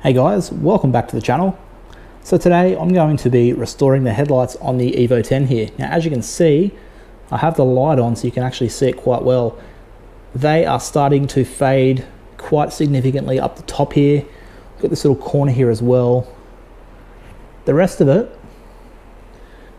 Hey guys, welcome back to the channel. So today I'm going to be restoring the headlights on the Evo 10 here. Now as you can see, I have the light on so you can actually see it quite well. They are starting to fade quite significantly up the top here. Got this little corner here as well. The rest of it,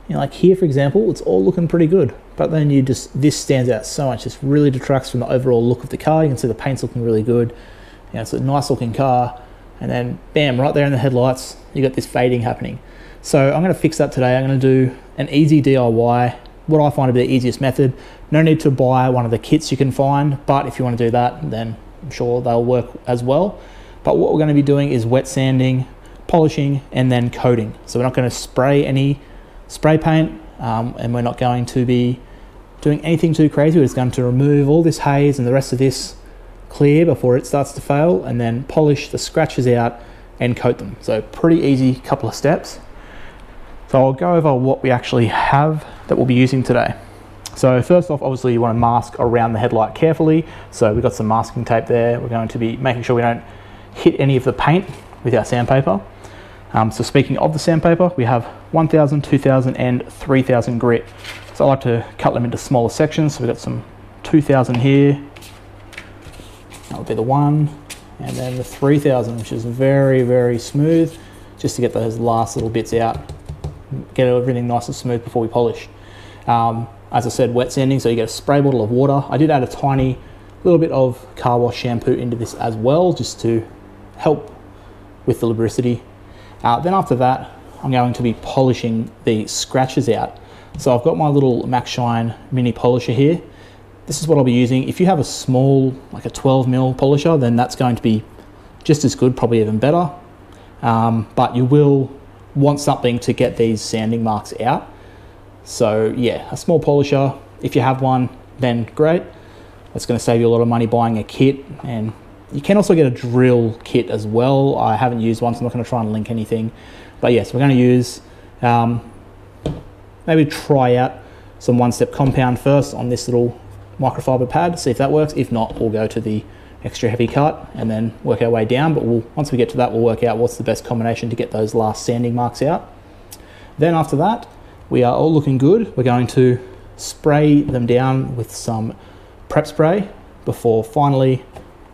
you know, like here for example, it's all looking pretty good. But then this stands out so much. This really detracts from the overall look of the car. You can see the paint's looking really good. You know, it's a nice looking car. And then bam, right there in the headlights, you got this fading happening. So I'm gonna fix that today. I'm gonna do an easy DIY, what I find to be the easiest method. No need to buy one of the kits you can find, but if you wanna do that, then I'm sure they'll work as well. But what we're gonna be doing is wet sanding, polishing, and then coating. So we're not gonna spray any spray paint, and we're not going to be doing anything too crazy. We're just going to remove all this haze and the rest of this clear before it starts to fail, and then polish the scratches out and coat them. So pretty easy couple of steps. So I'll go over what we actually have that we'll be using today. So first off, obviously you want to mask around the headlight carefully. So we've got some masking tape there. We're going to be making sure we don't hit any of the paint with our sandpaper. So speaking of the sandpaper, we have 1000, 2000 and 3000 grit. So I like to cut them into smaller sections. So we've got some 2000 here. That would be the 1, and then the 3000, which is very, very smooth, just to get those last little bits out, get everything nice and smooth before we polish. As I said, wet sanding, so you get a spray bottle of water. I did add a tiny little bit of car wash shampoo into this as well, just to help with the lubricity. Then after that, I'm going to be polishing the scratches out. So I've got my little Max Shine mini polisher here. This is what I'll be using. If you have a small, like a 12mm polisher, then that's going to be just as good, probably even better. But you will want something to get these sanding marks out. So yeah, a small polisher, if you have one, then great. That's going to save you a lot of money buying a kit. And you can also get a drill kit as well. I haven't used one, so I'm not going to try and link anything. But yes, we're going to use, maybe try out some one-step compound first on this little microfiber pad, see if that works. If not, we'll go to the extra heavy cut and then work our way down. But once we get to that, we'll work out what's the best combination to get those last sanding marks out. Then after that, we are all looking good. We're going to spray them down with some prep spray before finally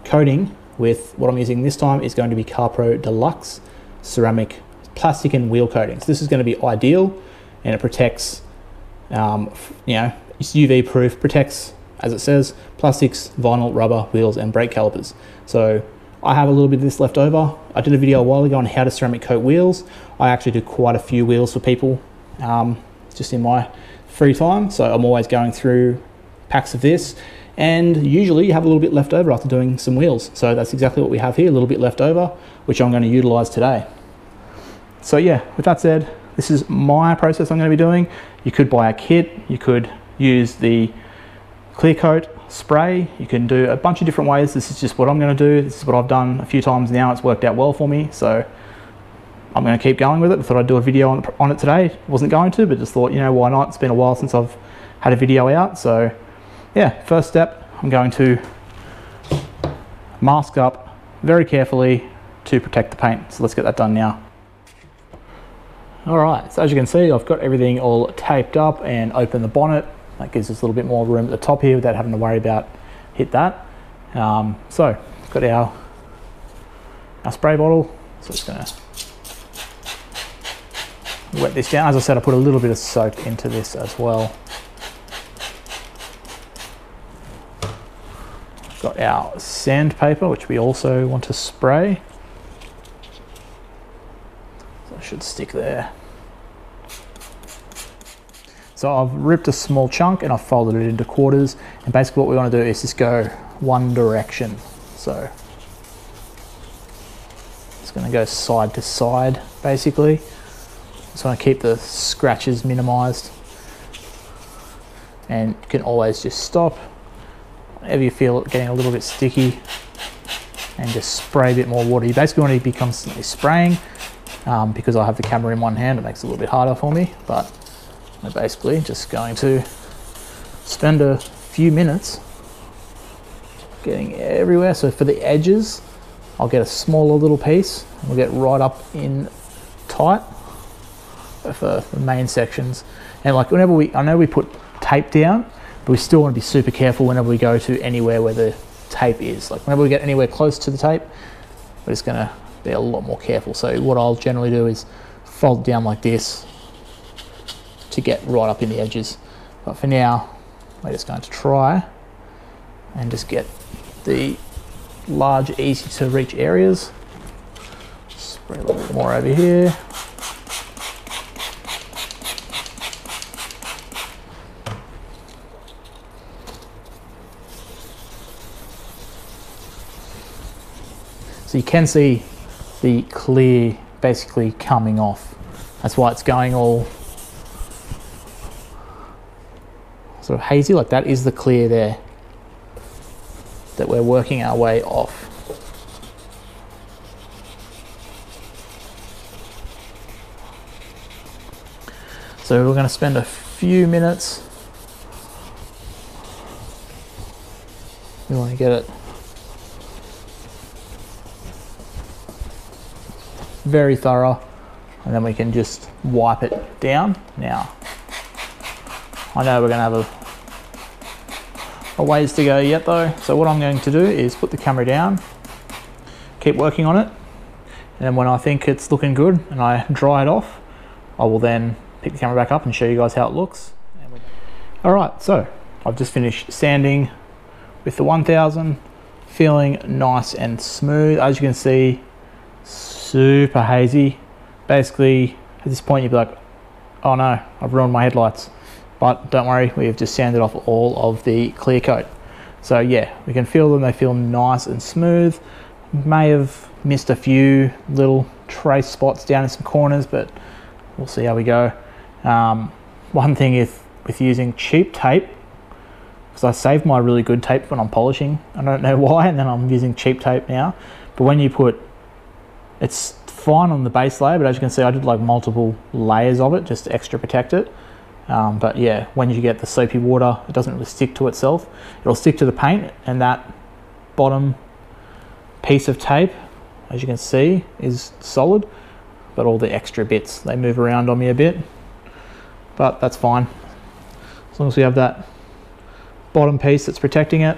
coating with what I'm using this time is going to be CarPro Deluxe ceramic plastic and wheel coatings. This is going to be ideal, and it protects, you know, it's UV proof, protects, as it says, plastics, vinyl, rubber, wheels, and brake calipers. So I have a little bit of this left over. I did a video a while ago on how to ceramic coat wheels. I actually do quite a few wheels for people just in my free time. So I'm always going through packs of this, and usually you have a little bit left over after doing some wheels. So that's exactly what we have here, a little bit left over, which I'm going to utilize today. So yeah, with that said, this is my process I'm going to be doing. You could buy a kit, you could use the clear coat spray, you can do a bunch of different ways. This is just what I'm going to do. This is what I've done a few times now. It's worked out well for me, so I'm going to keep going with it. I thought I'd do a video on it today. Wasn't going to, but just thought, you know, why not? It's been a while since I've had a video out. So yeah, first step, I'm going to mask up very carefully to protect the paint. So let's get that done now. All right, so as you can see, I've got everything all taped up and open the bonnet. That gives us a little bit more room at the top here without having to worry about hit that. So got our spray bottle. So it's gonna wet this down. As I said, I put a little bit of soap into this as well. Got our sandpaper, which we also want to spray. So it should stick there. So I've ripped a small chunk and I've folded it into quarters, and basically what we want to do is just go one direction. So it's going to go side to side basically. Just want to keep the scratches minimized, and you can always just stop whenever you feel it getting a little bit sticky and just spray a bit more water. You basically want to be constantly spraying. Because I have the camera in one hand, it makes it a little bit harder for me, but I'm basically just going to spend a few minutes getting everywhere. So for the edges, I'll get a smaller little piece and we'll get right up in tight for the main sections. And like whenever I know we put tape down, but we still want to be super careful whenever we go to anywhere where the tape is. Like whenever we get anywhere close to the tape, we're just gonna be a lot more careful. So what I'll generally do is fold it down like this to get right up in the edges. But for now, we're just going to try and just get the large, easy to reach areas. Spray a little bit more over here. So you can see the clear basically coming off. That's why it's going all sort of hazy, like that is the clear there that we're working our way off. So we're going to spend a few minutes. We want to get it very thorough, and then we can just wipe it down. Now, I know we're going to have a ways to go yet though, so what I'm going to do is put the camera down, keep working on it, and then when I think it's looking good and I dry it off, I will then pick the camera back up and show you guys how it looks. Alright, so I've just finished sanding with the 1000, feeling nice and smooth. As you can see, super hazy. Basically, at this point you'd be like, oh no, I've ruined my headlights. But don't worry, we've just sanded off all of the clear coat. So yeah, we can feel them, they feel nice and smooth. May have missed a few little trace spots down in some corners, but we'll see how we go. One thing is with using cheap tape, because I saved my really good tape when I'm polishing, I don't know why, and then I'm using cheap tape now. But when you put, it's fine on the base layer, but as you can see, I did like multiple layers of it just to extra protect it. But yeah, when you get the soapy water, it doesn't really stick to itself. It'll stick to the paint, and that bottom piece of tape, as you can see, is solid, but all the extra bits, they move around on me a bit, but that's fine. As long as we have that bottom piece that's protecting it.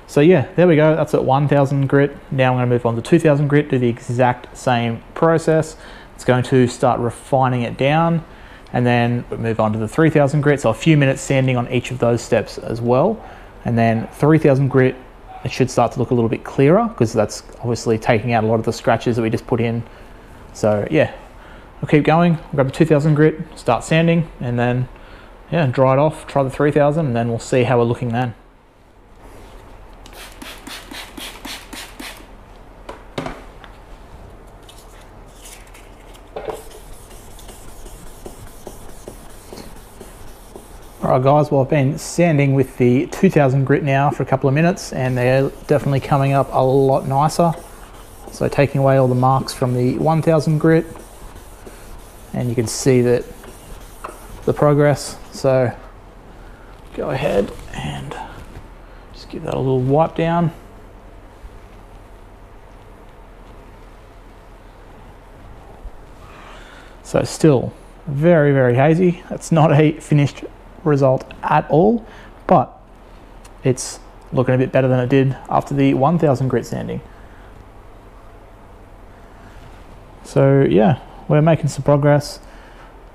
So yeah, there we go, that's at 1000 grit. Now I'm going to move on to 2000 grit, do the exact same process. It's going to start refining it down, and then move on to the 3000 grit. So a few minutes sanding on each of those steps as well. And then 3000 grit, it should start to look a little bit clearer because that's obviously taking out a lot of the scratches that we just put in. So yeah, I'll keep going, grab the 2000 grit, start sanding, and then yeah, dry it off, try the 3000, and then we'll see how we're looking then. Alright guys, well I've been sanding with the 2000 grit now for a couple of minutes, and they're definitely coming up a lot nicer. So taking away all the marks from the 1000 grit, and you can see that the progress. So go ahead and just give that a little wipe down. So still very, very hazy. It's not a finished result at all, but it's looking a bit better than it did after the 1000 grit sanding. So yeah, we're making some progress.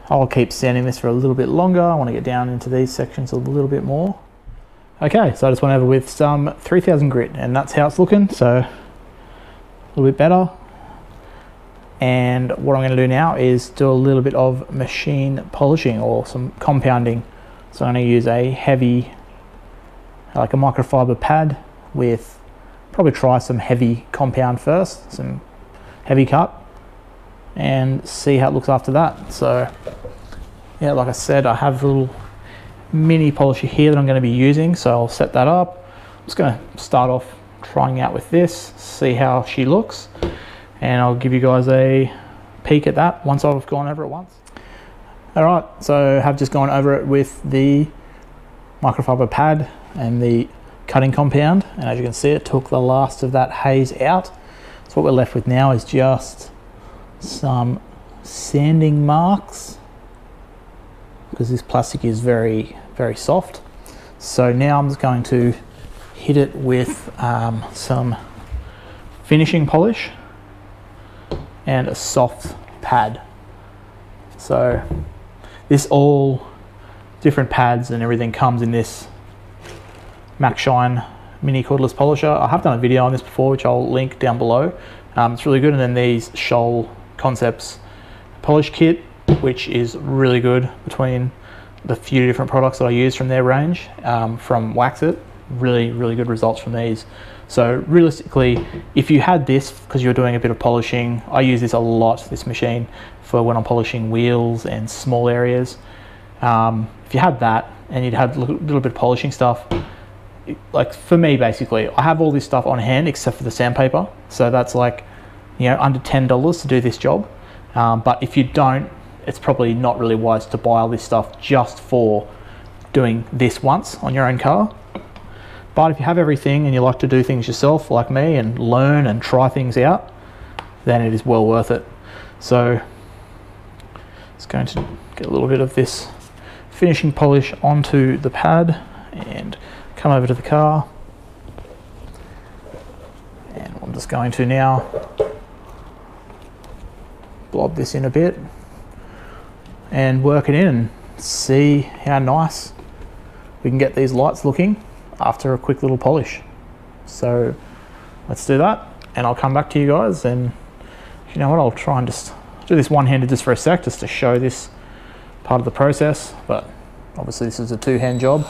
I'll keep sanding this for a little bit longer. I want to get down into these sections a little bit more. Okay, so I just went over with some 3000 grit, and that's how it's looking. So a little bit better. And what I'm going to do now is do a little bit of machine polishing or some compounding. So I'm going to use a heavy, like a microfiber pad with, probably try some heavy compound first, some heavy cut, and see how it looks after that. So yeah, like I said, I have a little mini polisher here that I'm going to be using, so I'll set that up. I'm just going to start off trying out with this, see how she looks, and I'll give you guys a peek at that once I've gone over it once. Alright, so I have just gone over it with the microfiber pad and the cutting compound, and as you can see, it took the last of that haze out. So what we're left with now is just some sanding marks, because this plastic is very, very soft. So now I'm just going to hit it with some finishing polish and a soft pad. So this all different pads and everything comes in this Max Shine mini cordless polisher. I have done a video on this before, which I'll link down below. It's really good. And then these Shoal Concepts polish kit, which is really good, between the few different products that I use from their range, from Wax It. Really, really good results from these. So realistically, if you had this because you're doing a bit of polishing, I use this a lot, this machine, for when I'm polishing wheels and small areas. If you had that and you'd had a little bit of polishing stuff, like for me, basically, I have all this stuff on hand except for the sandpaper. So that's like, you know, under $10 to do this job. But if you don't, it's probably not really wise to buy all this stuff just for doing this once on your own car. But if you have everything and you like to do things yourself like me and learn and try things out, then it is well worth it. So it's going to get a little bit of this finishing polish onto the pad and come over to the car. And I'm just going to now blob this in a bit and work it in and see how nice we can get these lights looking after a quick little polish. So let's do that, and I'll come back to you guys. And you know what, I'll try and just do this one-handed just for a sec, just to show this part of the process. But obviously this is a two-hand job.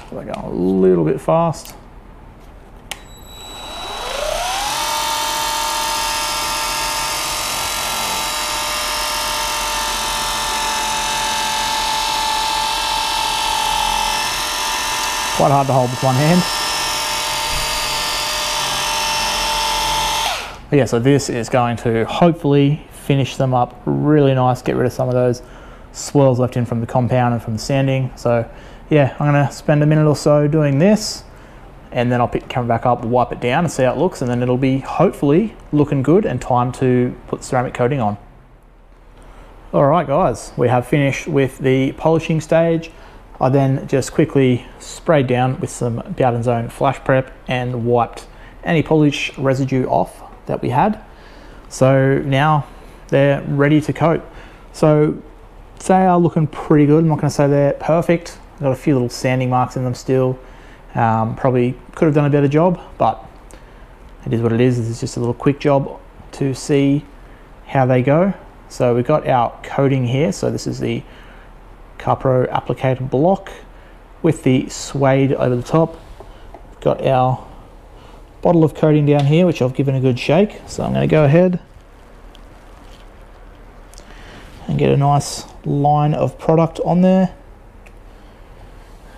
So they're going a little bit fast. Quite hard to hold with one hand. But yeah, so this is going to hopefully finish them up really nice, get rid of some of those swirls left in from the compound and from the sanding. So yeah, I'm gonna spend a minute or so doing this, and then I'll pick the camera back up, wipe it down and see how it looks, and then it'll be hopefully looking good and time to put the ceramic coating on. All right guys, we have finished with the polishing stage. I then just quickly sprayed down with some Bowden Zone Flash Prep and wiped any polish residue off that we had. So now they're ready to coat. So they are looking pretty good. I'm not going to say they're perfect. I've got a few little sanding marks in them still. Probably could have done a better job, but it is what it is. It's just a little quick job to see how they go. So we've got our coating here. So this is the Carpro applicator block with the suede over the top. Got our bottle of coating down here, which I've given a good shake. So I'm going to go ahead and get a nice line of product on there.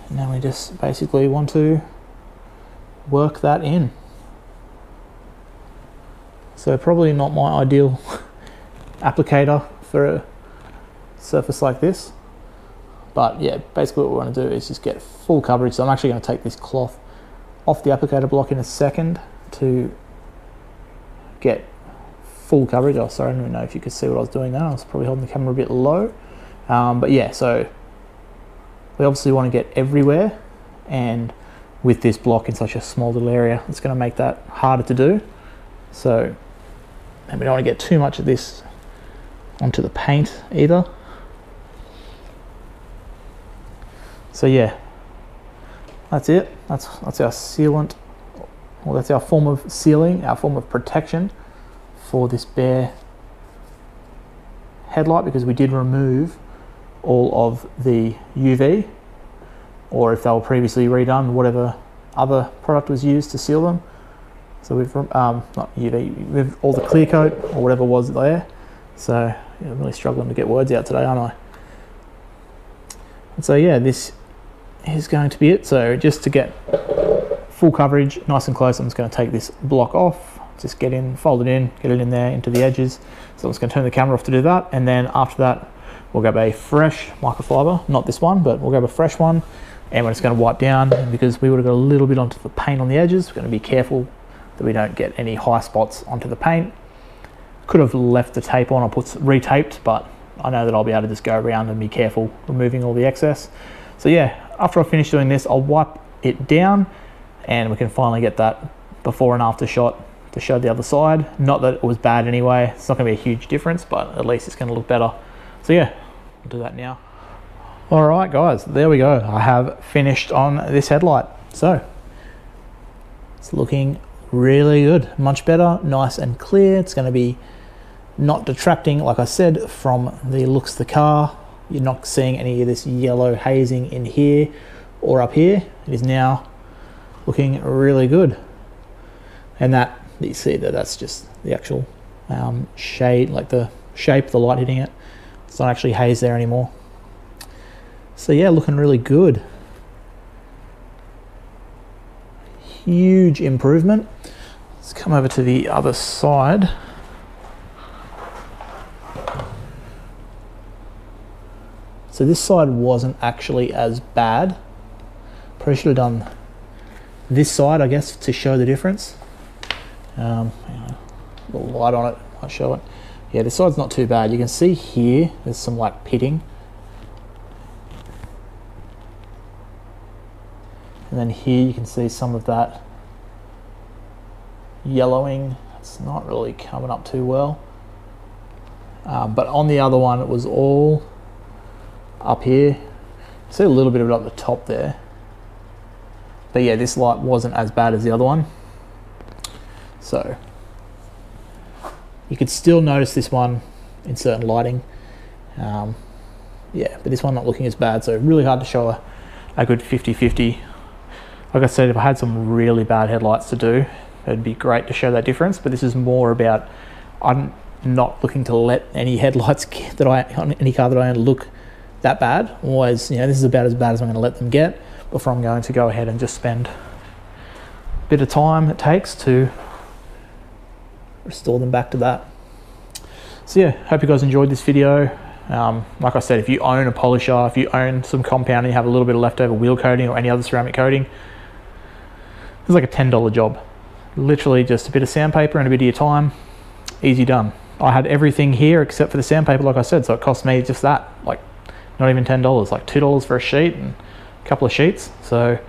And now we just basically want to work that in. So probably not my ideal applicator for a surface like this. But yeah, basically what we want to do is just get full coverage. So I'm actually going to take this cloth off the applicator block in a second to get full coverage. Oh, sorry, I don't even know if you could see what I was doing there. I was probably holding the camera a bit low. But yeah, so we obviously want to get everywhere. And with this block in such a small little area, it's going to make that harder to do. So, and we don't want to get too much of this onto the paint either. So yeah, that's it. That's our sealant, well, that's our form of sealing, our form of protection for this bare headlight, because we did remove all of the UV, or if they were previously redone, whatever other product was used to seal them. So we've not UV, with all the clear coat or whatever was there. So yeah, I'm really struggling to get words out today, aren't I? And so yeah, this is going to be it. So just to get full coverage nice and close, I'm just going to take this block off, just get in, fold it in, get it in there into the edges. So I'm just going to turn the camera off to do that, and then after that we'll grab a fresh microfiber, not this one, but we'll grab a fresh one, and we're just going to wipe down. And because we would have got a little bit onto the paint on the edges, we're going to be careful that we don't get any high spots onto the paint. Could have left the tape on or retaped, but I know that I'll be able to just go around and be careful removing all the excess. So yeah, after I finish doing this, I'll wipe it down and we can finally get that before and after shot to show the other side. Not that it was bad anyway, it's not going to be a huge difference, but at least it's going to look better. So yeah, I'll do that now. All right guys, there we go. I have finished on this headlight. So it's looking really good, much better, nice and clear. It's going to be not detracting, like I said, from the looks of the car. You're not seeing any of this yellow hazing in here or up here. It is now looking really good. And that you see that's just the actual shade, like the shape of the light hitting it. It's not actually haze there anymore. So yeah, looking really good. Huge improvement. Let's come over to the other side. So this side wasn't actually as bad. Probably should have done this side, I guess, to show the difference. The light on it might show it. Yeah, this side's not too bad. You can see here, there's some like pitting. And then here you can see some of that yellowing. It's not really coming up too well. But on the other one, it was all up here. See a little bit of it up the top there. But yeah, this light wasn't as bad as the other one. So you could still notice this one in certain lighting. Yeah, but this one not looking as bad. So really hard to show a good 50-50. Like I said, if I had some really bad headlights to do, it'd be great to show that difference, but this is more about, I'm not looking to let any headlights on any car that I own look that bad. Always, you know, this is about as bad as I'm going to let them get before I'm going to go ahead and just spend a bit of time it takes to restore them back to that. So yeah, hope you guys enjoyed this video. Like I said, if you own a polisher, if you own some compound and you have a little bit of leftover wheel coating or any other ceramic coating, it's like a $10 job. Literally just a bit of sandpaper and a bit of your time, easy done. I had everything here except for the sandpaper, like I said, so it cost me just that, like not even $10, like $2 for a sheet and a couple of sheets. So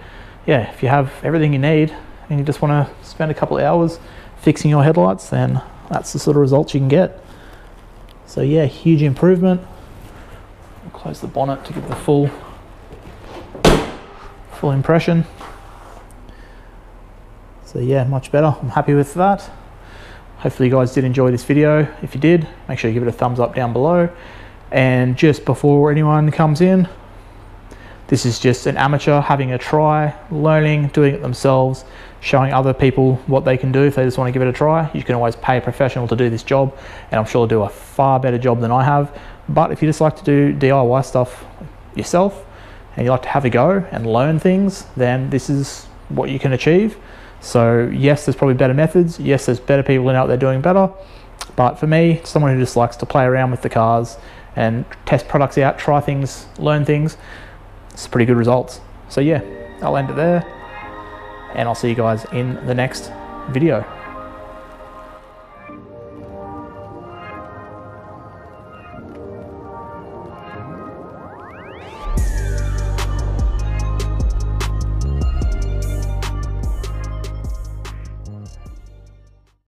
yeah, if you have everything you need and you just want to spend a couple of hours fixing your headlights, then that's the sort of results you can get. So yeah, huge improvement. I'll close the bonnet to give the full impression. So yeah, much better. I'm happy with that. Hopefully you guys did enjoy this video. If you did, make sure you give it a thumbs up down below. And just before anyone comes in, this is just an amateur having a try, learning, doing it themselves, showing other people what they can do if they just want to give it a try. You can always pay a professional to do this job, and I'm sure they'll do a far better job than I have. But if you just like to do DIY stuff yourself and you like to have a go and learn things, then this is what you can achieve. So yes, there's probably better methods. Yes, there's better people out there doing better. But for me, someone who just likes to play around with the cars and test products out, try things, learn things, it's pretty good results. So yeah, I'll end it there, and I'll see you guys in the next video.